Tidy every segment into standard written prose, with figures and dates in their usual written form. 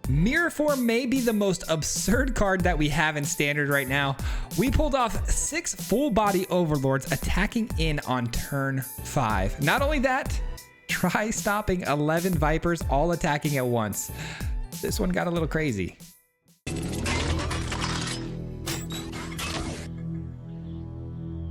Mirror Form may be the most absurd card that we have in standard right now. We pulled off 6 full body overlords attacking in on turn 5. Not only that, try stopping 11 vipers all attacking at once. This one got a little crazy.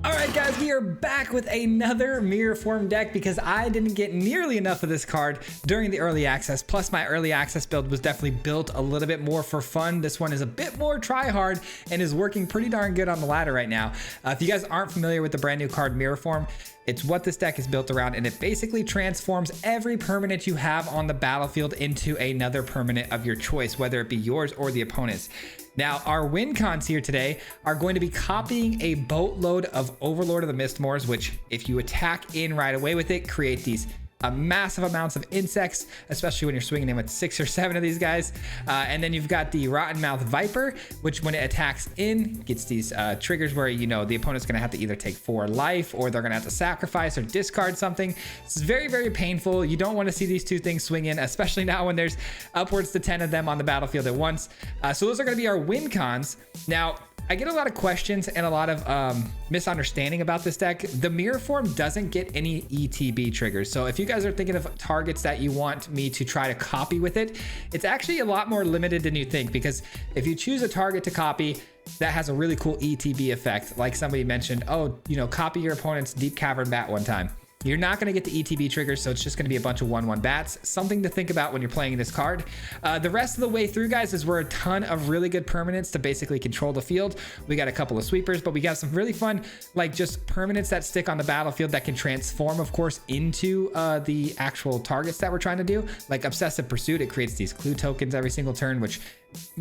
Alright guys, we are back with another Mirror Form deck because I didn't get nearly enough of this card during the early access. Plus my early access build was definitely built a little bit more for fun. This one is a bit more try hard and is working pretty darn good on the ladder right now. If you guys aren't familiar with the brand new card Mirror Form, it's what this deck is built around, and it basically transforms every permanent you have on the battlefield into another permanent of your choice, whether it be yours or the opponent's. Now, our win cons here today are going to be copying a boatload of Overlord of the Mistmoors, which if you attack in right away with it, create these massive amounts of insects, especially when you're swinging in with 6 or 7 of these guys. And then you've got the Rotten Mouth Viper, which when it attacks in, gets these triggers where, you know, the opponent's going to have to either take 4 life or they're going to have to sacrifice or discard something. This is very, very painful. You don't want to see these two things swing in, especially now when there's upwards to 10 of them on the battlefield at once. So those are going to be our win cons. Now, I get a lot of questions and a lot of misunderstanding about this deck. The Mirror Form doesn't get any ETB triggers. So if you guys are thinking of targets that you want me to try to copy with it, it's actually a lot more limited than you think, because if you choose a target to copy that has a really cool ETB effect, like somebody mentioned, oh, you know, copy your opponent's Deep Cavern Bat one time. You're not going to get the ETB triggers, so it's just going to be a bunch of 1/1 bats. Something to think about when you're playing this card. The rest of the way through, guys, is we're a ton of really good permanents to basically control the field. We got a couple of sweepers, but we got some really fun, like just permanents that stick on the battlefield that can transform, of course, into the actual targets that we're trying to do. Like Obsessive Pursuit, it creates these clue tokens every single turn, which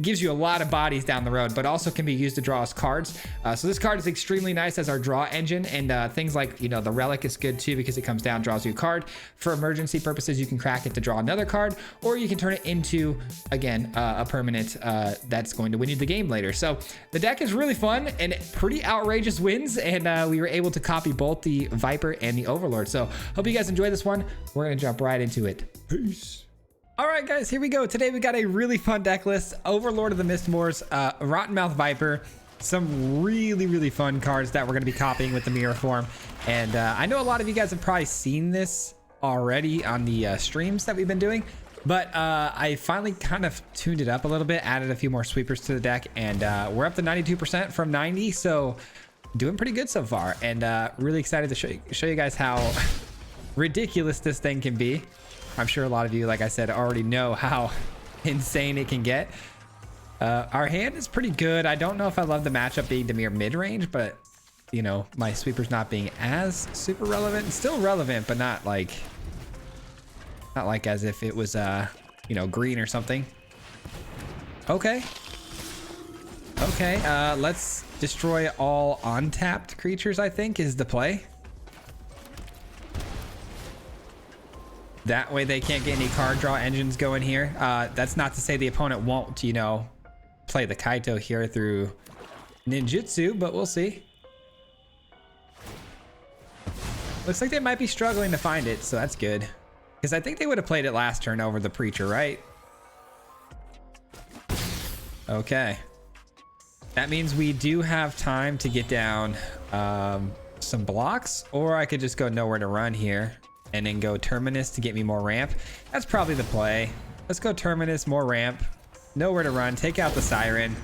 gives you a lot of bodies down the road, but also can be used to draw us cards. So this card is extremely nice as our draw engine, and things like, you know, the Relic is good too because it comes down, draws you a card. For emergency purposes, you can crack it to draw another card, or you can turn it into, again, a permanent that's going to win you the game later. So the deck is really fun and pretty outrageous wins, and we were able to copy both the Viper and the Overlord. So hope you guys enjoy this one. We're gonna jump right into it. Peace. All right, guys, here we go. Today we got a really fun deck list. Overlord of the Mistmoors, Rotten Mouth Viper, some really, really fun cards that we're going to be copying with the Mirror Form. And I know a lot of you guys have probably seen this already on the streams that we've been doing, but I finally kind of tuned it up a little bit, added a few more sweepers to the deck, and we're up to 92% from 90, so doing pretty good so far. And really excited to show you guys how ridiculous this thing can be. I'm sure a lot of you, like I said, already know how insane it can get. Our hand is pretty good. I don't know if I love the matchup being the mere mid-range, but, you know, my sweepers not being as super relevant. Still relevant, but not like as if it was, you know, green or something. Okay. Okay, let's destroy all untapped creatures, I think, is the play. That way they can't get any card draw engines going here. That's not to say the opponent won't, you know, play the Kaito here through ninjutsu, but we'll see. Looks like they might be struggling to find it, so that's good. Because I think they would have played it last turn over the Preacher, right? Okay. That means we do have time to get down some blocks, or I could just go nowhere to run here and then go Terminus to get me more ramp. That's probably the play. Let's go Terminus, more ramp, nowhere to run, take out the Siren.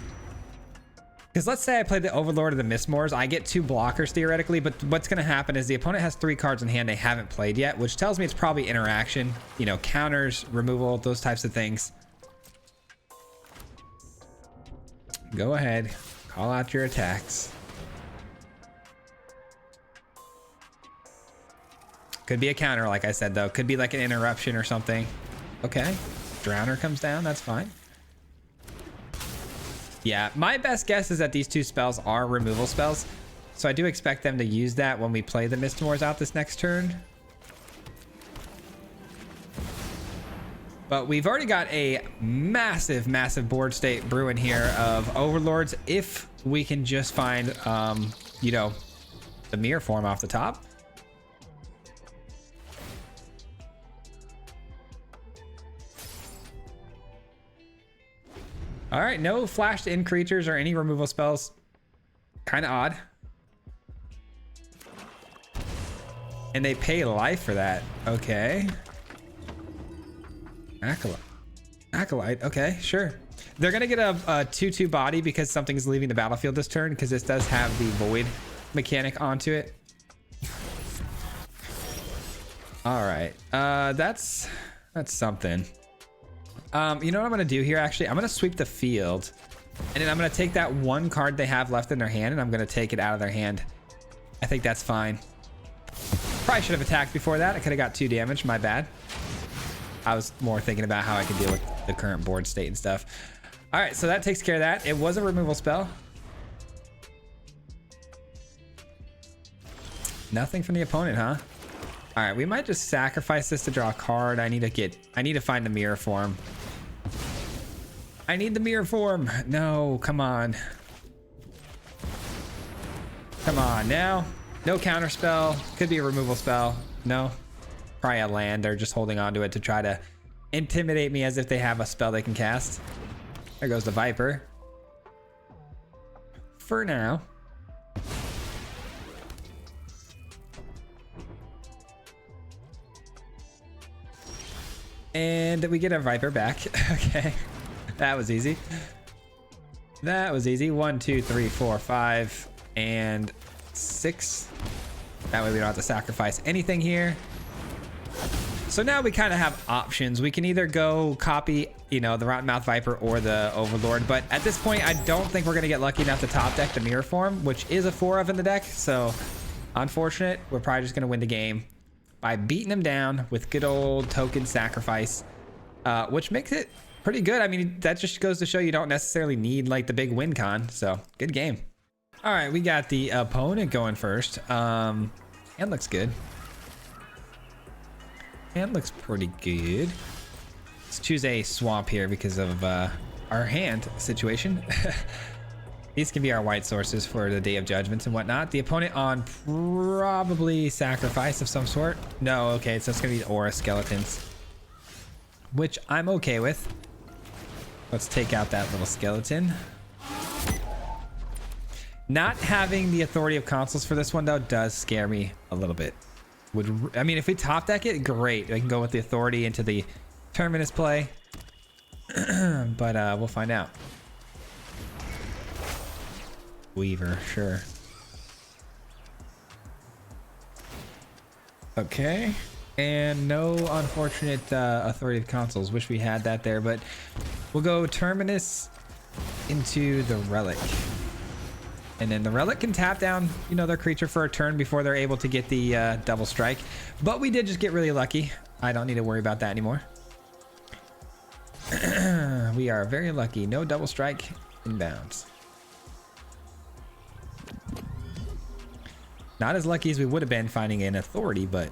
Because let's say I play the Overlord of the Mistmoors, I get 2 blockers theoretically, but what's gonna happen is the opponent has 3 cards in hand they haven't played yet, which tells me it's probably interaction, you know, counters, removal, those types of things. Go ahead, call out your attacks. Could be a counter, like I said, though. Could be like an interruption or something. Okay. Drowner comes down. That's fine. Yeah, my best guess is that these 2 spells are removal spells. So I do expect them to use that when we play the Mistmoors out this next turn. But we've already got a massive, massive board state brewing here of Overlords if we can just find, you know, the Mirror Form off the top. All right, no flashed in creatures or any removal spells. Kind of odd. And they pay life for that. Okay. Acolyte. Okay, sure. They're going to get a 2/2 body because something's leaving the battlefield this turn, because this does have the void mechanic onto it. All right. That's something. You know what I'm going to do here, actually? I'm going to sweep the field. And then I'm going to take that one card they have left in their hand, and I'm going to take it out of their hand. I think that's fine. Probably should have attacked before that. I could have got 2 damage. My bad. I was more thinking about how I could deal with the current board state and stuff. All right, so that takes care of that. It was a removal spell. Nothing from the opponent, huh? All right, we might just sacrifice this to draw a card. I need to find the mirror form. I need the mirror form. No, come on. Come on now. No counter spell. Could be a removal spell. No. Probably a land. They're just holding on to it to try to intimidate me as if they have a spell they can cast. There goes the Viper. For now. And we get a Viper back. Okay. That was easy. That was easy. 1, 2, 3, 4, 5, and 6. That way we don't have to sacrifice anything here. So now we kind of have options. We can either go copy, you know, the Rottenmouth Viper or the Overlord. But at this point, I don't think we're going to get lucky enough to top deck the mirror form, which is a 4 of in the deck. So unfortunate. We're probably just going to win the game by beating them down with good old token sacrifice, which makes it pretty good. I mean, that just goes to show you don't necessarily need like the big win con. So good game. All right, we got the opponent going first. And looks good. And looks pretty good. Let's choose a swamp here because of our hand situation. These can be our white sources for the Day of Judgments and whatnot. The opponent on probably sacrifice of some sort. No, okay, so it's gonna be aura skeletons, which I'm okay with. Let's take out that little skeleton. Not having the authority of consoles for this one though does scare me a little bit. I mean, if we top deck it, great. I can go with the authority into the terminus play. But we'll find out. Weaver, sure. Okay. And no unfortunate authority of consoles. Wish we had that there, but we'll go terminus into the relic. And then the relic can tap down, you know, their creature for a turn before they're able to get the double strike. But we did just get really lucky. I don't need to worry about that anymore. We are very lucky. No double strike inbounds. Not as lucky as we would have been finding an authority, but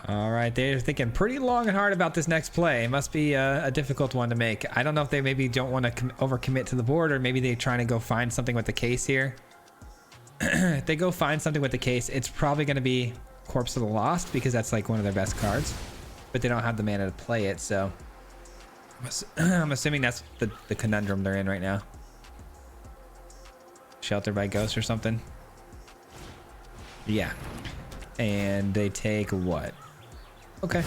all right, they're thinking pretty long and hard about this next play. It must be a difficult one to make. I don't know if they maybe don't want to overcommit to the board, or maybe they're trying to go find something with the case here. If they go find something with the case, it's probably going to be Corpse of the Lost, because that's like one of their best cards, but they don't have the mana to play it, so I'm assuming that's the conundrum they're in right now. Sheltered by Ghost or something. Yeah. And they take what? Okay.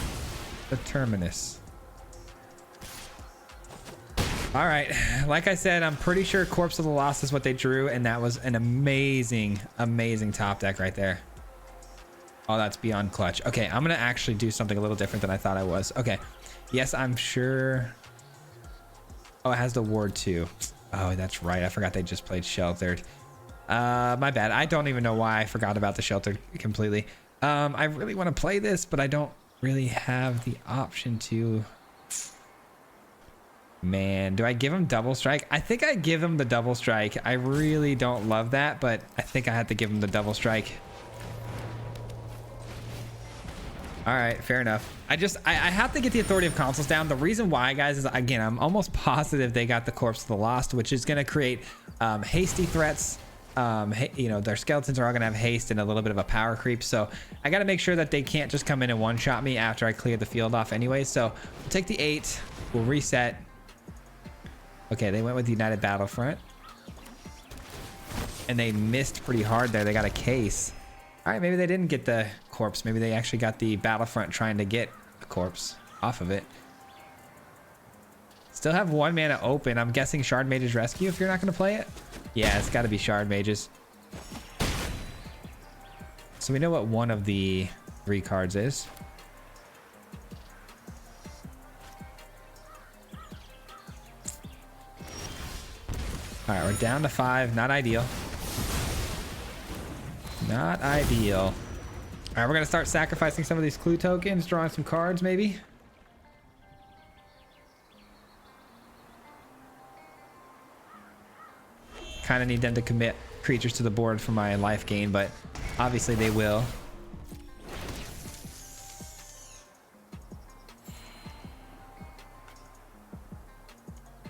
The Terminus. All right. Like I said, I'm pretty sure Corpse of the Lost is what they drew, and that was an amazing, amazing top deck right there. Oh, that's beyond clutch. Okay, I'm going to actually do something a little different than I thought I was. Okay. Yes, I'm sure. Oh, it has the ward too. Oh, that's right. I forgot they just played Sheltered. My bad. I don't even know why I forgot about the Sheltered completely. I really want to play this, but I don't really have the option to. Man, do I give him double strike? I think I give him the double strike. I really don't love that, but I think I have to give him the double strike. All right, fair enough. I have to get the Authority of Consuls down. The reason why, guys, is again, I'm almost positive they got the Corpse of the Lost, which is going to create hasty threats. You know, their skeletons are all going to have haste and a little bit of a power creep. So I got to make sure that they can't just come in and one-shot me after I clear the field off anyway. So we'll take the 8. We'll reset. Okay, they went with the United Battlefront. And they missed pretty hard there. They got a case. All right, maybe they didn't get the corpse. Maybe they actually got the Battlefront trying to get a corpse off of it. Still have 1 mana open. I'm guessing Shard Mage's Rescue if you're not going to play it. Yeah, it's got to be Shard Mages. So we know what one of the 3 cards is. All right, we're down to 5. Not ideal. Not ideal. All right, we're going to start sacrificing some of these clue tokens, drawing some cards maybe. Kind of need them to commit creatures to the board for my life gain, but obviously they will.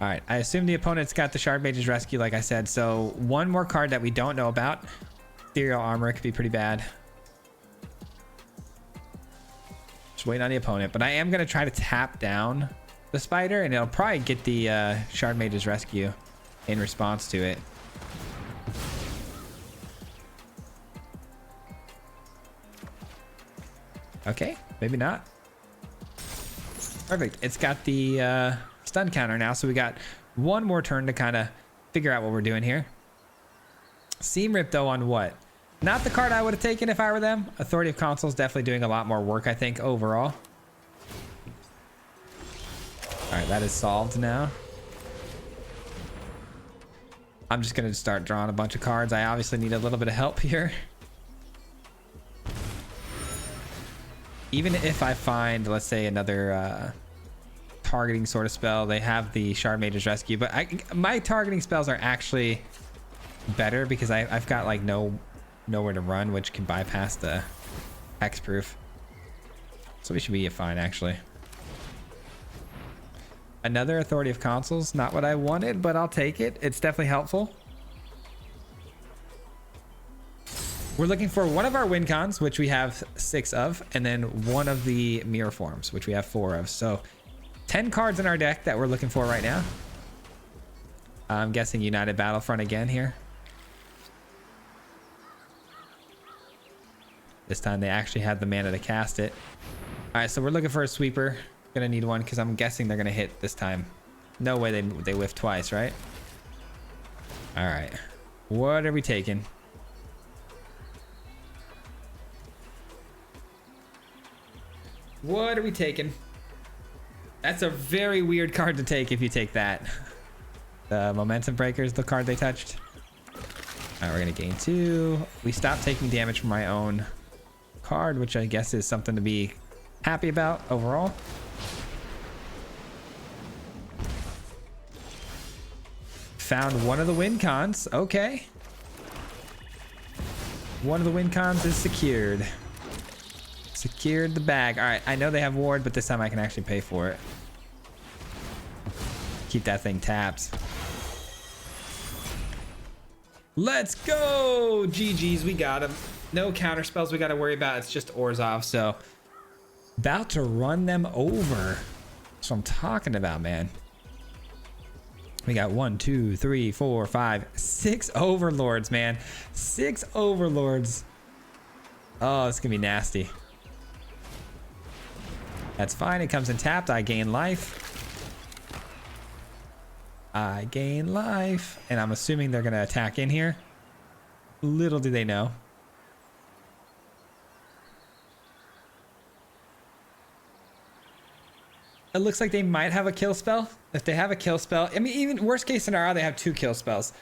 All right, I assume the opponent's got the Shard Mage's Rescue, like I said. So 1 more card that we don't know about. Ethereal Armor could be pretty bad. Just waiting on the opponent, but I am going to try to tap down the spider, and it'll probably get the Shard Mage's Rescue in response to it. Okay, maybe not. Perfect. It's got the stun counter now, so we got 1 more turn to kind of figure out what we're doing here. Seam Rip, though, on what? Not the card I would have taken if I were them. Authority of Consuls definitely doing a lot more work, I think, overall. All right, that is solved now. I'm just going to start drawing a bunch of cards. I obviously need a little bit of help here. Even if I find, let's say, another targeting sort of spell, they have the Shard Mage's Rescue, but my targeting spells are actually better because I've got like nowhere to run, which can bypass the hexproof. So we should be fine, actually. Another Authority of Consuls, not what I wanted, but I'll take it. It's definitely helpful. We're looking for 1 of our win cons, which we have 6 of, and then 1 of the mirror forms, which we have 4 of. So 10 cards in our deck that we're looking for right now. I'm guessing United Battlefront again here. This time they actually had the mana to cast it. All right, so we're looking for a sweeper. Gonna need 1 because I'm guessing they're gonna hit this time. No way they whiff twice, right? All right, what are we taking? What are we taking? That's a very weird card to take if you take that. The Momentum Breaker is the card they touched. All right, we're gonna gain 2. We stopped taking damage from my own card, which I guess is something to be happy about overall. Found 1 of the win cons. Okay. 1 of the win cons is secured. Secured the bag. All right, I know they have ward, but this time I can actually pay for it. Keep that thing tapped. Let's go! GG's, we got him. No counter spells we got to worry about. It's just Orzhov, so about to run them over. That's what I'm talking about, man. We got 1, 2, 3, 4, 5, 6 overlords, man. 6 overlords. Oh, it's gonna be nasty. That's fine. It comes in tapped. I gain life. I gain life. And I'm assuming they're going to attack in here. Little do they know. It looks like they might have a kill spell. If they have a kill spell, I mean, even worst case scenario, they have 2 kill spells.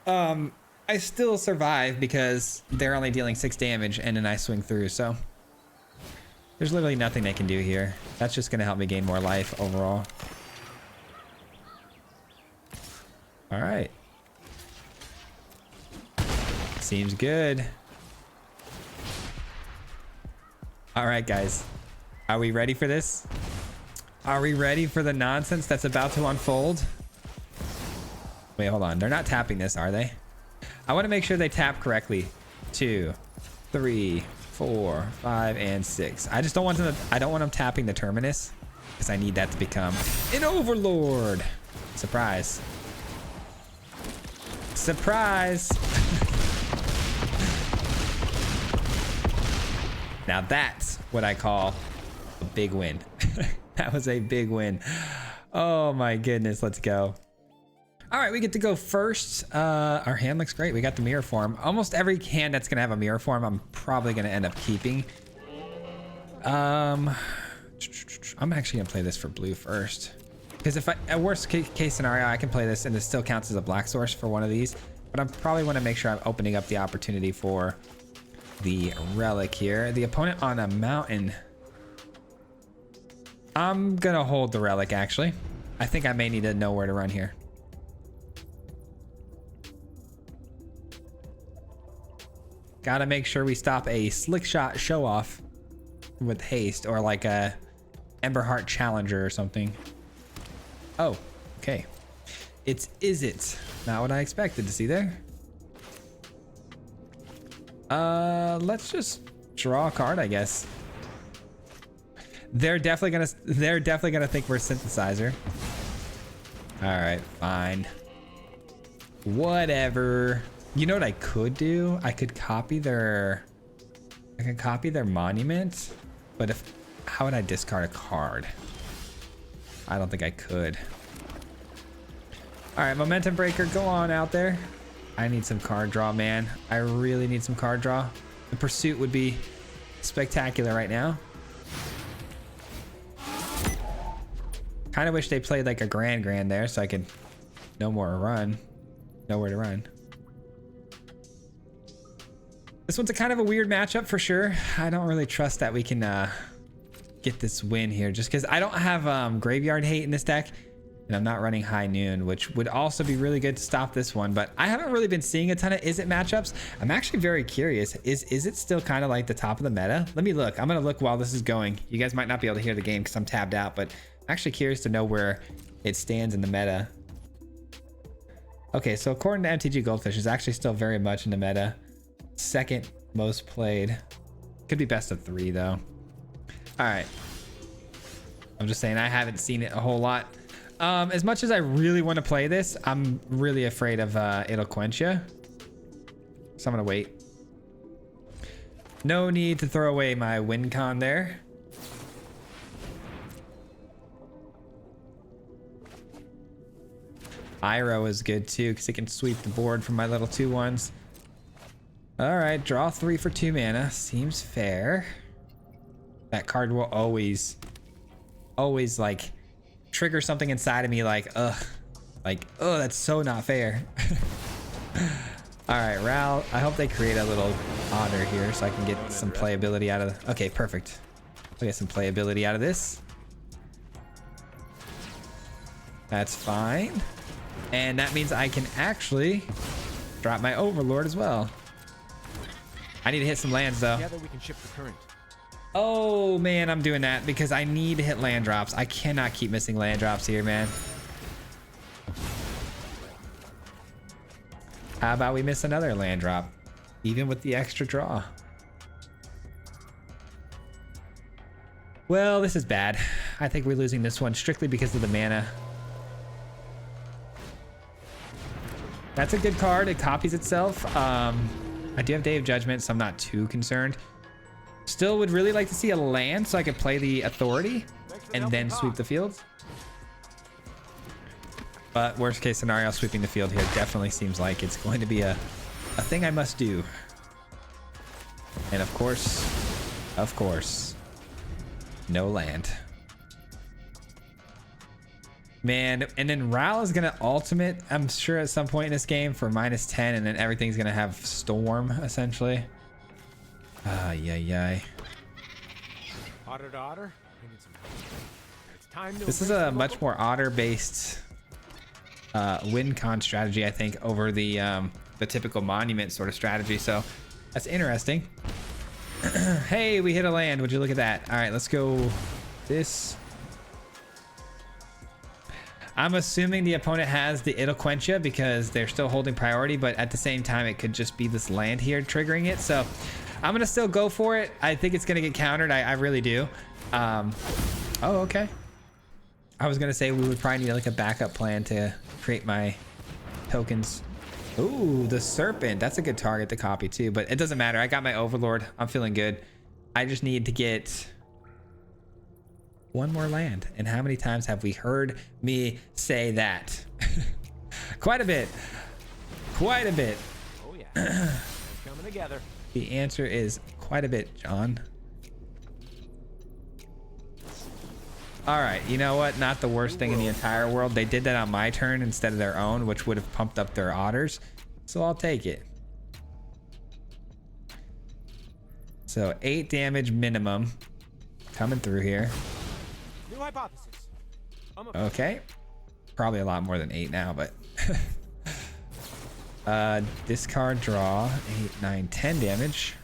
I still survive because they're only dealing 6 damage and then I swing through. So there's literally nothing they can do here. That's just going to help me gain more life overall. All right. Seems good. All right, guys. Are we ready for this? Are we ready for the nonsense that's about to unfold? Wait, hold on. They're not tapping this, are they? I want to make sure they tap correctly. 2, 3, 4, 5, and 6. I just don't want them to, I don't want them tapping the terminus because I need that to become an overlord. Surprise. Surprise. Now that's what I call a big win. That was a big win. Oh my goodness, let's go. All right, we get to go first. Our hand looks great. We got the mirror form. Almost every hand that's gonna have a mirror form, I'm probably gonna end up keeping. I'm actually gonna play this for blue first. Because if at worst case scenario, I can play this and it still counts as a black source for one of these. But I probably wanna make sure I'm opening up the opportunity for the relic here. The opponent on a mountain. I'm gonna hold the relic actually. I think I may need to know where to run here. Gotta make sure we stop a slick shot show off with haste or like a Emberheart Challenger or something. Oh, okay. It's Izzet. Not what I expected to see there. Let's just draw a card, I guess. They're definitely gonna think we're synthesizer. All right, fine. Whatever. You know what I could do? I could copy their monument, but how would I discard a card? I don't think I could. All right, momentum breaker, go on out there. I need some card draw, man. I really need some card draw. The pursuit would be spectacular right now. Kind of wish they played like a grand there so I could know where to run. This one's a kind of a weird matchup for sure. I don't really trust that we can get this win here just because I don't have graveyard hate in this deck and I'm not running high noon, which would also be really good to stop this one. But I haven't really been seeing a ton of Izzet matchups. I'm actually very curious. Is it still kind of like the top of the meta? Let me look. I'm gonna look while this is going. You guys might not be able to hear the game because I'm tabbed out, but I'm actually curious to know where it stands in the meta. Okay, so according to MTG Goldfish, it's actually still very much in the meta. Second most played. Could be best of 3 though. All right. I'm just saying I haven't seen it a whole lot. As much as I really want to play this, I'm really afraid of it'll quench you. So I'm gonna wait. No need to throw away my win con there. Iroh is good too because it can sweep the board from my little 2/1s. All right, draw 3 for 2 mana. Seems fair. That card will always like trigger something inside of me like, that's so not fair. All right, Ral, I hope they create a little otter here so I can get some playability out of okay, perfect. I'll get some playability out of this. That's fine. And that means I can actually drop my overlord as well. I need to hit some lands though. Together we can shift the current. Oh man, I'm doing that because I need to hit land drops. I cannot keep missing land drops here, man. How about we miss another land drop, even with the extra draw? Well, this is bad. I think we're losing this one strictly because of the mana. That's a good card. It copies itself. I do have Day of Judgment, so I'm not too concerned. Still would really like to see a land so I could play the authority and then sweep the field. But worst case scenario, sweeping the field here definitely seems like it's going to be a thing I must do. And of course, no land. Man, and then Ral is gonna ultimate, I'm sure at some point in this game for -10, and then everything's gonna have storm essentially. Yay. Otter to otter. I need some help. It's time to This is a much more otter based win con strategy, I think, over the typical monument sort of strategy. So that's interesting. Hey, we hit a land. Would you look at that? All right, let's go this. I'm assuming the opponent has the It'll Quench Ya because they're still holding priority, but at the same time, it could just be this land here triggering it. So I'm going to still go for it. I think it's going to get countered. I really do. Oh, okay. I was going to say we would probably need like a backup plan to create my tokens. Ooh, the Serpent. That's a good target to copy too, but it doesn't matter. I got my Overlord. I'm feeling good. I just need to get one more land. And how many times have we heard me say that? Quite a bit. Quite a bit. Oh yeah. It's coming together. The answer is quite a bit, John. All right, you know what? Not the worst thing in the entire world. They did that on my turn instead of their own, which would have pumped up their otters. So I'll take it. So 8 damage minimum coming through here. New hypothesis. Okay. Probably a lot more than 8 now, but discard, draw 8, 9, 10 damage.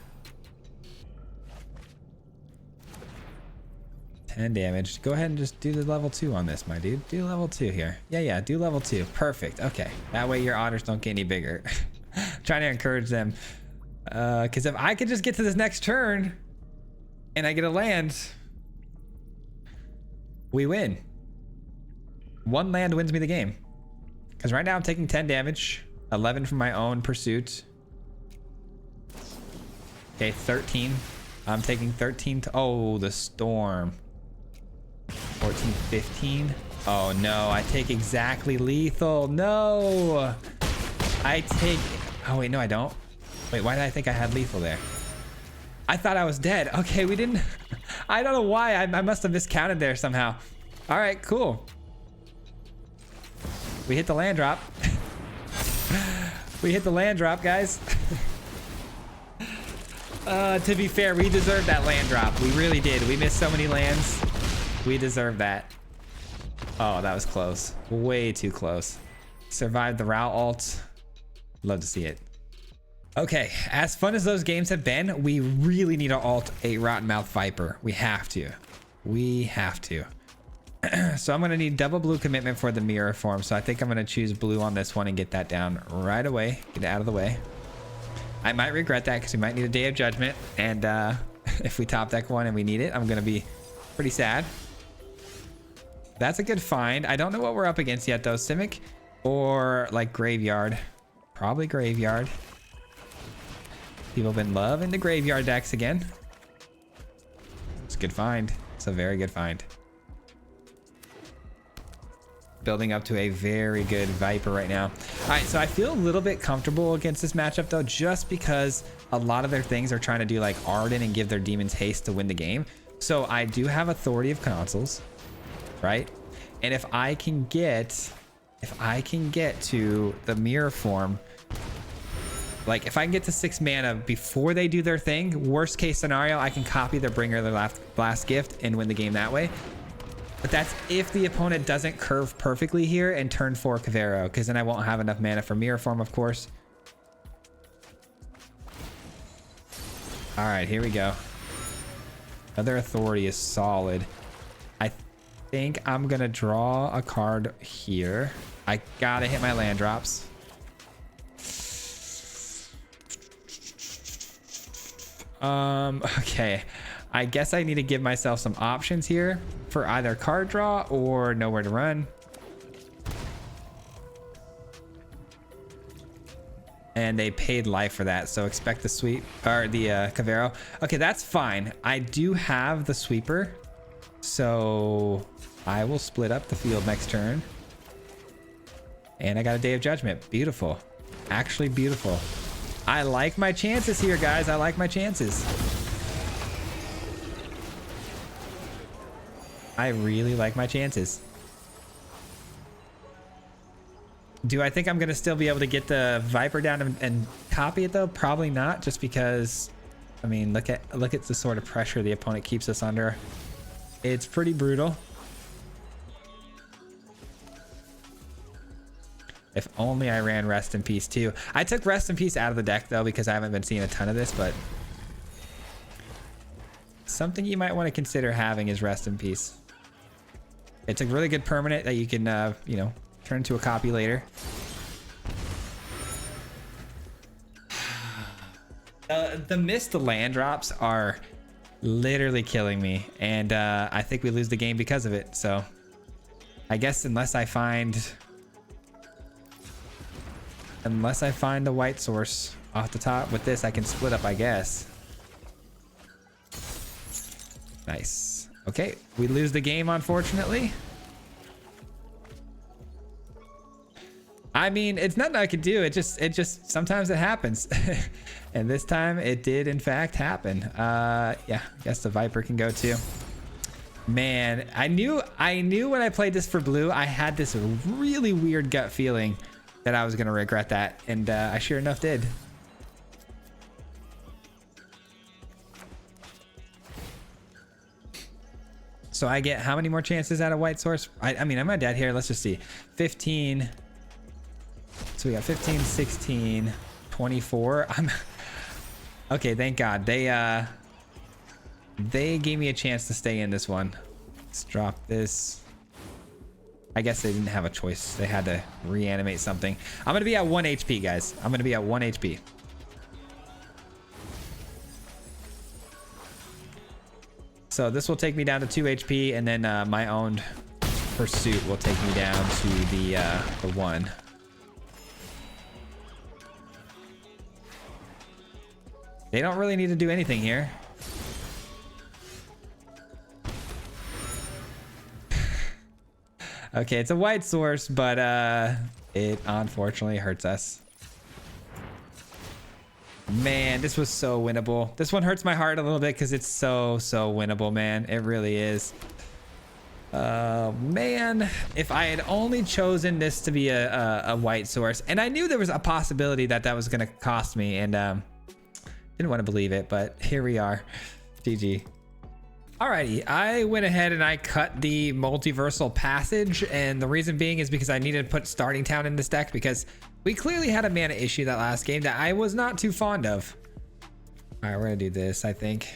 10 damage. Go ahead and just do the level 2 on this, my dude. Do level 2 here. Yeah, do level 2. Perfect. Okay. That way your otters don't get any bigger. Trying to encourage them. Because if I could just get to this next turn and I get a land, we win. One land wins me the game. Because right now I'm taking 10 damage. 11 from my own pursuit. Okay, 13. I'm taking 13 to... Oh, the storm. 14, 15. Oh no, I take exactly lethal. No, I take... Oh wait, no I don't. Wait, why did I think I had lethal there? I thought I was dead. Okay, we didn't... I don't know why. I must have miscounted there somehow. All right, cool. We hit the land drop. We hit the land drop, guys. To be fair, we deserved that land drop. We really did. We missed so many lands. We deserve that. Oh, that was close. Way too close. Survived the route ult. Love to see it. Okay, as fun as those games have been, we really need to ult a Rottenmouth Viper. We have to. We have to. So I'm going to need double blue commitment for the mirror form. So I think I'm going to choose blue on this one and get that down right away. Get it out of the way. I might regret that because we might need a Day of Judgment. And if we top deck one and we need it, I'm going to be pretty sad. That's a good find. I don't know what we're up against yet though. Simic or like Graveyard. Probably Graveyard. People have been loving the Graveyard decks again. It's a good find. It's a very good find. Building up to a very good Viper right now. All right, so I feel a little bit comfortable against this matchup though, just because a lot of their things are trying to do like Arden and give their demons haste to win the game. So I do have Authority of Consuls, right? And if I can get to the mirror form, like if I can get to 6 mana before they do their thing, worst case scenario, I can copy their Bringer of the Blast Gift and win the game that way. But that's if the opponent doesn't curve perfectly here and turn 4 Kavero, because then I won't have enough mana for mirror form, of course. All right, here we go. Another Authority is solid. I think I'm gonna draw a card here. I gotta hit my land drops. Okay. I guess I need to give myself some options here for either card draw or nowhere to run. And they paid life for that, so expect the sweep or the Kavero. Okay, that's fine. I do have the sweeper, so I will split up the field next turn. And I got a Day of Judgment. Beautiful. Actually beautiful. I like my chances here, guys. I like my chances. I really like my chances. Do I think I'm gonna still be able to get the Viper down and copy it though? Probably not, just because, I mean, look at the sort of pressure the opponent keeps us under. It's pretty brutal. If only I ran Rest in Peace too. I took Rest in Peace out of the deck though because I haven't been seeing a ton of this, but something you might want to consider having is Rest in Peace. It's a really good permanent that you can, you know, turn into a copy later. The missed land drops are literally killing me, and I think we lose the game because of it. So I guess unless I find the white source off the top with this, I can split up, I guess. Nice. Okay, we lose the game, unfortunately. I mean, it's nothing I could do. It just sometimes it happens. And this time it did in fact happen. Yeah, I guess the Viper can go too. Man, I knew when I played this for blue, I had this really weird gut feeling that I was gonna regret that, and I sure enough did. So I get how many more chances at a white source? I mean, I'm not dead here. Let's just see. 15. So we got 15, 16, 24. Okay, thank God. They gave me a chance to stay in this one. Let's drop this. I guess they didn't have a choice. They had to reanimate something. I'm gonna be at 1 HP, guys. I'm gonna be at 1 HP. So this will take me down to 2 HP, and then my own pursuit will take me down to the 1. They don't really need to do anything here. Okay, it's a white source, but it unfortunately hurts us. Man, this was so winnable. This one hurts my heart a little bit because it's so winnable, man. It really is. Man, if I had only chosen this to be a white source, and I knew there was a possibility that was going to cost me, and didn't want to believe it, but here we are. GG. Alrighty, I went ahead and I cut the multiversal passage, and the reason being is because I needed to put starting town in this deck because we clearly had a mana issue that last game that I was not too fond of. All right, we're gonna do this, I think.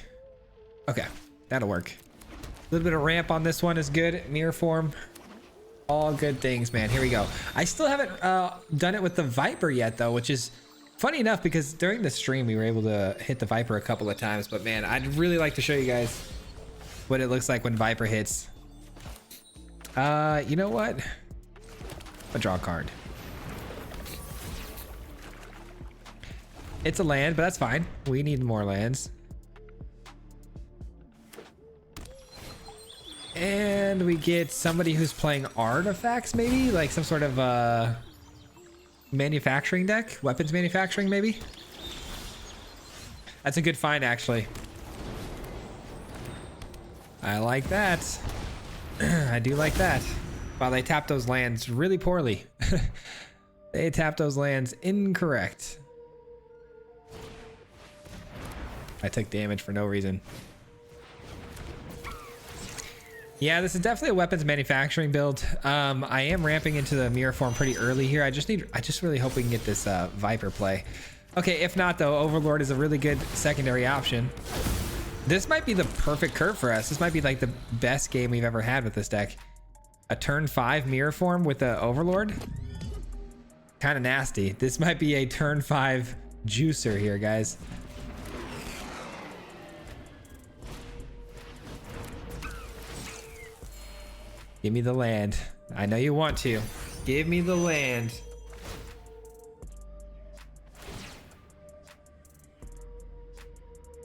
Okay, that'll work. A little bit of ramp on this one is good. Mirror form, all good things, man. Here we go. I still haven't done it with the Viper yet though, which is funny enough because during the stream we were able to hit the Viper a couple of times, but man, I'd really like to show you guys what it looks like when Viper hits. You know what? I'll draw a card. It's a land, but that's fine. We need more lands. And we get somebody who's playing artifacts, maybe? Like some sort of manufacturing deck? Weapons manufacturing, maybe? That's a good find, actually. I like that. I do like that. Wow, they tapped those lands really poorly. They tapped those lands incorrect. I took damage for no reason. Yeah, this is definitely a weapons manufacturing build. I am ramping into the mirror form pretty early here. I just really hope we can get this Viper play. Okay, if not though, Overlord is a really good secondary option. This might be the perfect curve for us. This might be like the best game we've ever had with this deck. A turn 5 mirror form with the Overlord. Kind of nasty. This might be a turn 5 juicer here, guys. Give me the land. I know you want to. Give me the land.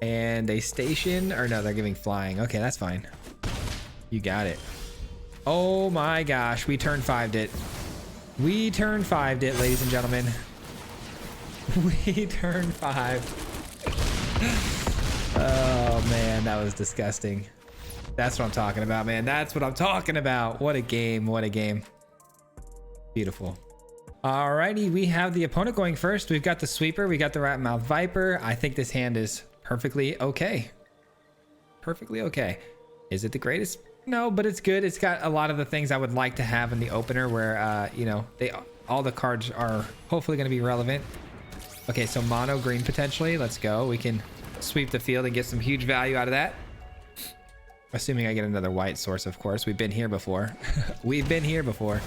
And a station, or no, they're giving flying. Okay, that's fine. You got it. Oh my gosh, we turn 5'd it. We turn 5'd it, ladies and gentlemen. We turn 5. Oh man, that was disgusting. That's what I'm talking about, man. That's what I'm talking about. What a game. What a game. Beautiful. Alrighty, we have the opponent going first. We've got the sweeper. We got the Ratmouth Viper. I think this hand is perfectly okay. Perfectly okay. Is it the greatest? No, but it's good. It's got a lot of the things I would like to have in the opener where, you know, all the cards are hopefully going to be relevant. Okay, so mono green potentially. Let's go. We can sweep the field and get some huge value out of that. Assuming I get another white source, of course. We've been here before. We've been here before.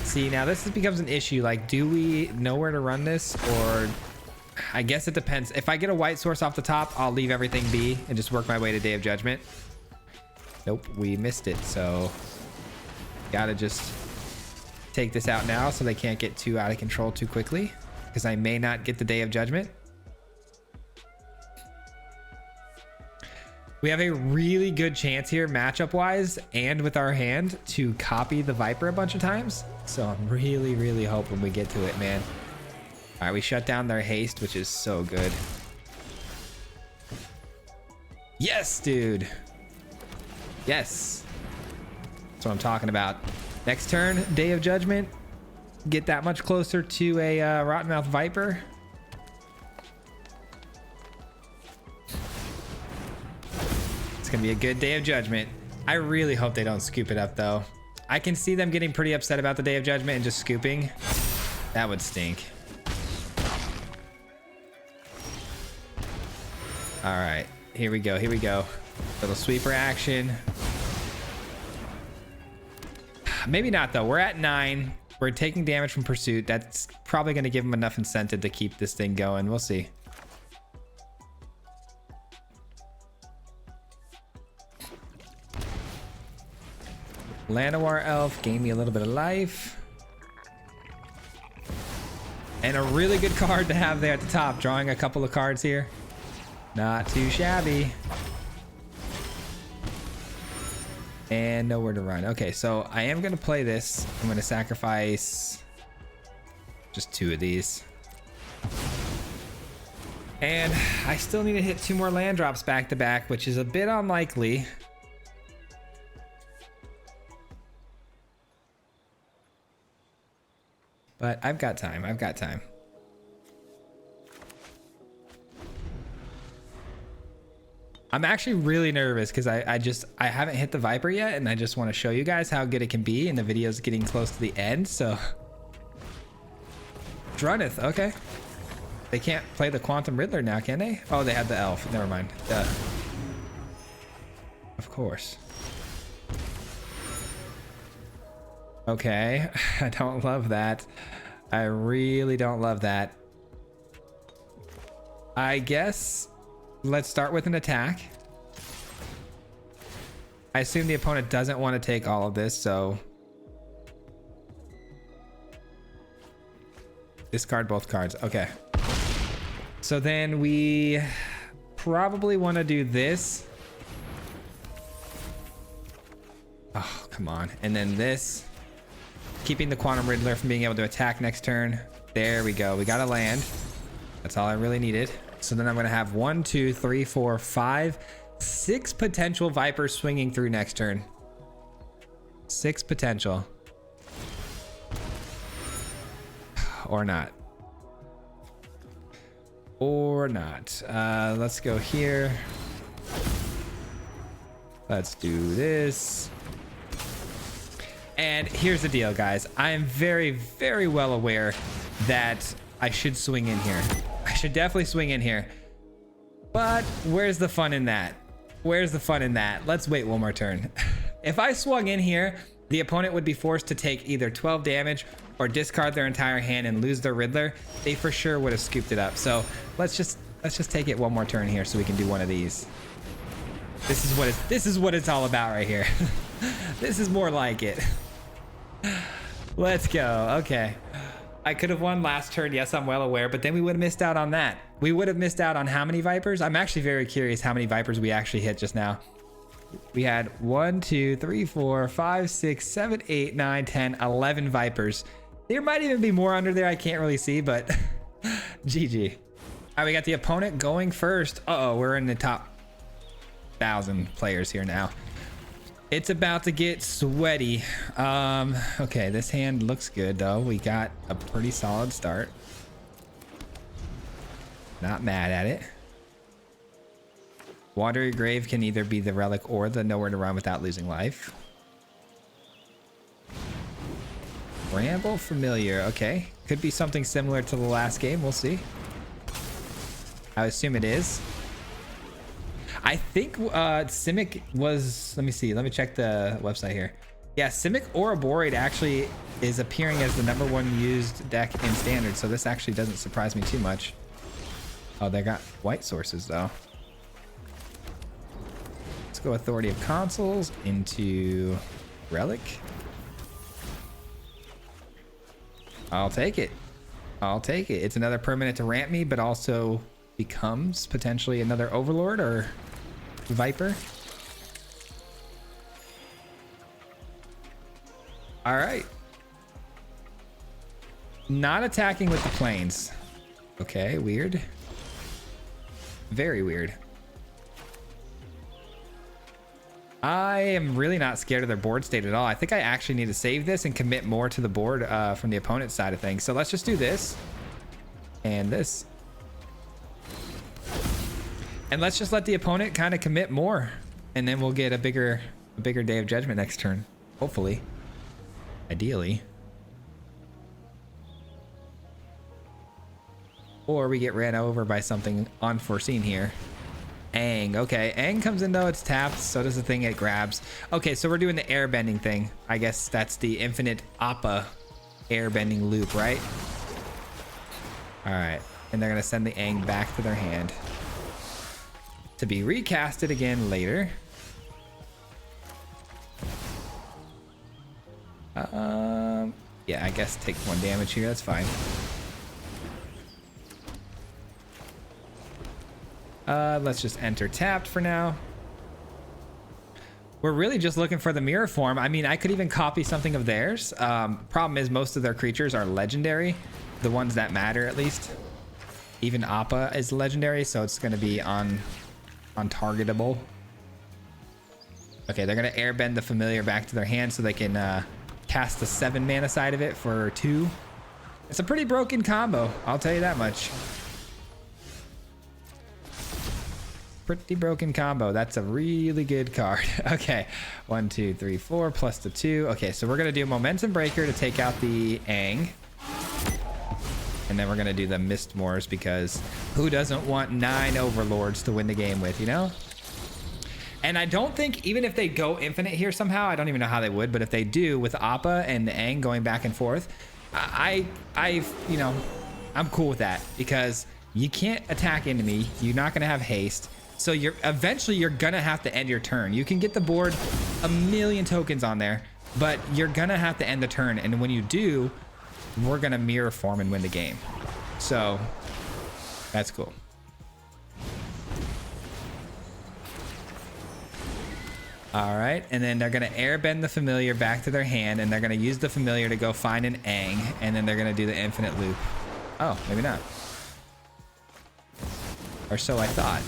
See, now this becomes an issue. Like, do we know where to run this? Or I guess it depends. If I get a white source off the top, I'll leave everything be and just work my way to Day of Judgment. Nope, we missed it. So gotta just take this out now so they can't get too out of control too quickly, because I may not get the Day of Judgment. We have a really good chance here matchup wise and with our hand to copy the Viper a bunch of times. So I'm really hoping we get to it, man. All right, we shut down their haste, which is so good. Yes, dude. Yes. That's what I'm talking about. Next turn, Day of Judgment. Get that much closer to a Rottenmouth Viper. It's gonna be a good Day of Judgment. I really hope they don't scoop it up though. I can see them getting pretty upset about the Day of Judgment and just scooping. That would stink. All right, here we go, here we go. Little sweeper action. Maybe not though, we're at 9. We're taking damage from pursuit. That's probably gonna give them enough incentive to keep this thing going. We'll see. Llanowar Elf gained me a little bit of life. And a really good card to have there at the top. Drawing a couple of cards here. Not too shabby. And nowhere to run. Okay, so I am going to play this. I'm going to sacrifice just 2 of these. And I still need to hit 2 more land drops back to back, which is a bit unlikely. But I've got time. I've got time. I'm actually really nervous because I haven't hit the Viper yet, and I just want to show you guys how good it can be, and the video's getting close to the end. So Drunneth, okay. They can't play the Quantum Riddler now, can they? Oh, they had the elf. Never mind. Of course. Okay, I don't love that. I really don't love that. I guess let's start with an attack. I assume the opponent doesn't want to take all of this, so discard both cards. Okay. So then we probably want to do this. Oh, come on. And then this. Keeping the Quantum Riddler from being able to attack next turn. There we go. We got a land. That's all I really needed. So then I'm going to have 1, 2, 3, 4, 5, 6 potential Vipers swinging through next turn. 6 potential. Or not. Or not. Let's go here. Let's do this. And here's the deal, guys. I am very well aware that I should swing in here. I should definitely swing in here. But where's the fun in that? Where's the fun in that? Let's wait one more turn. If I swung in here, the opponent would be forced to take either 12 damage or discard their entire hand and lose their Riddler. They for sure would have scooped it up. So let's just take it one more turn here so we can do one of these. This is what it's all about right here. This is more like it. Let's go. Okay. I could have won last turn. Yes, I'm well aware, but then we would have missed out on that. We would have missed out on how many Vipers? I'm actually very curious how many Vipers we actually hit just now. We had 1, 2, 3, 4, 5, 6, 7, 8, 9, 10, 11 Vipers. There might even be more under there. I can't really see, but GG. All right, we got the opponent going first. Uh-oh, we're in the top 1,000 players here now. It's about to get sweaty. Okay, this hand looks good though. We got a pretty solid start. Not mad at it. Watery Grave can either be the relic or the nowhere to run without losing life. Bramble Familiar, okay. Could be something similar to the last game, we'll see. I assume it is. I think Simic was, let me see, let me check the website here. Yeah, Simic Ouroboros actually is appearing as the #1 used deck in standard, so this actually doesn't surprise me too much. Oh, they got white sources though. Let's go Authority of Consuls into Relic. I'll take it. I'll take it. It's another permanent to ramp me, but also becomes potentially another Overlord or Viper. All right. Not attacking with the planes. Okay, weird. Very weird. I am really not scared of their board state at all. I think I actually need to save this and commit more to the board from the opponent's side of things. So let's just do this and this. And let's just let the opponent kind of commit more, and then we'll get a bigger day of judgment next turn. Hopefully. Ideally. Or we get ran over by something unforeseen here. Aang. Okay, Aang comes in though, it's tapped, so does the thing it grabs. Okay, so we're doing the airbending thing. I guess that's the infinite Appa airbending loop, right? All right, and they're gonna send the Aang back to their hand to be recasted again later. Yeah, I guess take 1 damage here, that's fine. Let's just enter tapped for now. We're really just looking for the mirror form. I mean, I could even copy something of theirs. Problem is most of their creatures are legendary, the ones that matter at least. Even Appa is legendary, so it's going to be untargetable. Okay, they're going to airbend the familiar back to their hand so they can cast the 7 mana side of it for 2. It's a pretty broken combo, I'll tell you that much. Pretty broken combo. That's a really good card. Okay, 1, 2, 3, 4 plus the 2. Okay, so we're gonna do Momentum Breaker to take out the Aang, and then we're gonna do the Mistmoors because who doesn't want 9 Overlords to win the game with, you know? And I don't think, even if they go infinite here somehow, I don't even know how they would, but if they do with Appa and the Aang going back and forth, you know, I'm cool with that because you can't attack into me. You're not gonna have haste. So eventually you're gonna have to end your turn. You can get the board a million tokens on there, but you're gonna have to end the turn. And when you do, we're gonna mirror form and win the game. So that's cool. All right, and then they're gonna airbend the familiar back to their hand, and they're gonna use the familiar to go find an Aang, and then they're gonna do the infinite loop. Oh, maybe not. Or so I thought.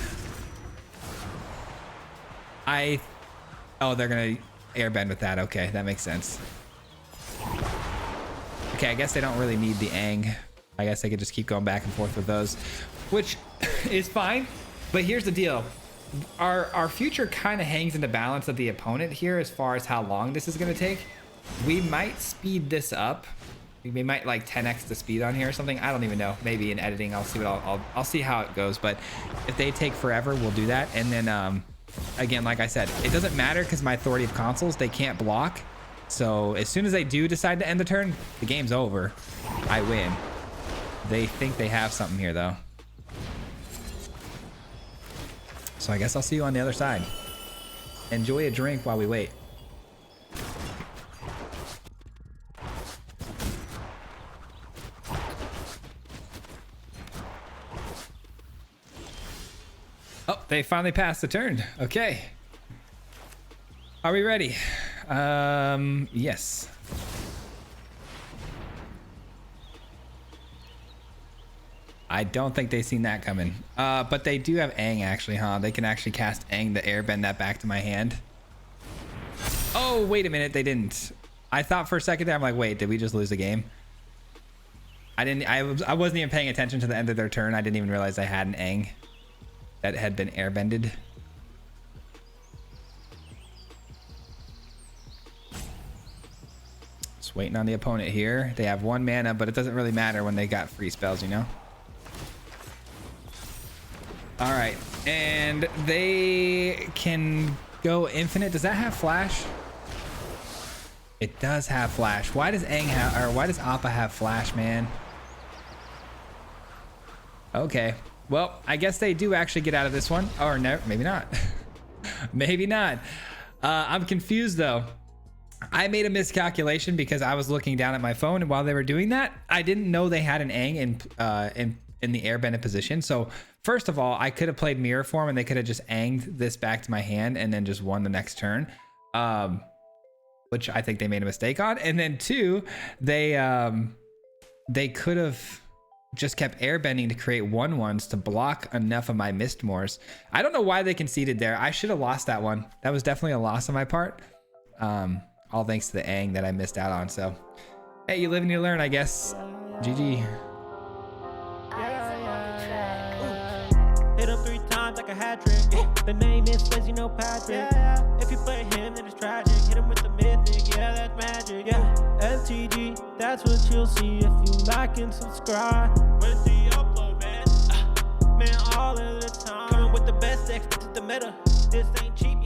Oh, they're gonna airbend with that. Okay, that makes sense. Okay, I guess they don't really need the Aang. I guess they could just keep going back and forth with those, which is fine. But here's the deal. Our future kind of hangs in the balance of the opponent here as far as how long this is gonna take. We might speed this up. We might like 10x the speed on here or something. I don't even know. Maybe in editing, I'll see what I'll see how it goes. But if they take forever, we'll do that. And then again, like I said, it doesn't matter because my Authority of Consuls, they can't block. So as soon as they do decide to end the turn, the game's over. I win. They think they have something here though. So I guess I'll see you on the other side. Enjoy a drink while we wait. Oh, they finally passed the turn. Okay. Are we ready? Yes. I don't think they've seen that coming. But they do have Aang actually, huh? They can actually cast Aang to airbend that back to my hand. Oh, wait a minute. They didn't. I thought for a second there, I'm like, wait, did we just lose the game? I wasn't even paying attention to the end of their turn. I didn't even realize I had an Aang that had been airbended. Just waiting on the opponent here. They have 1 mana, but it doesn't really matter when they got free spells, you know? All right, And they can go infinite. Does that have flash? It does have flash. Why does Aang have, or why does Appa have flash, man? Okay. Well, I guess they do actually get out of this one. Or no, maybe not. Maybe not. I'm confused though. I made a miscalculation because I was looking down at my phone, and while they were doing that, I didn't know they had an Aang in the airbended position. So first of all, I could have played mirror form and they could have just Aanged this back to my hand and then just won the next turn. Which I think they made a mistake on. And then two, they could have just kept airbending to create 1/1s to block enough of my Mistmores. I don't know why they conceded there. I should have lost that one. That was definitely a loss on my part. All thanks to the Aang that I missed out on. So, hey, you live and you learn, I guess. GG. Hit him 3 times like a hat trick. The name is Fizzy, no Patrick. If you play him, then it's tragic. Hit him with the mythic, yeah, that's magic. Yeah, MTG, that's what you'll see if you like and subscribe. Where's the upload, man? Man, all of the time. Coming with the best decks, this is the meta. This ain't cheap.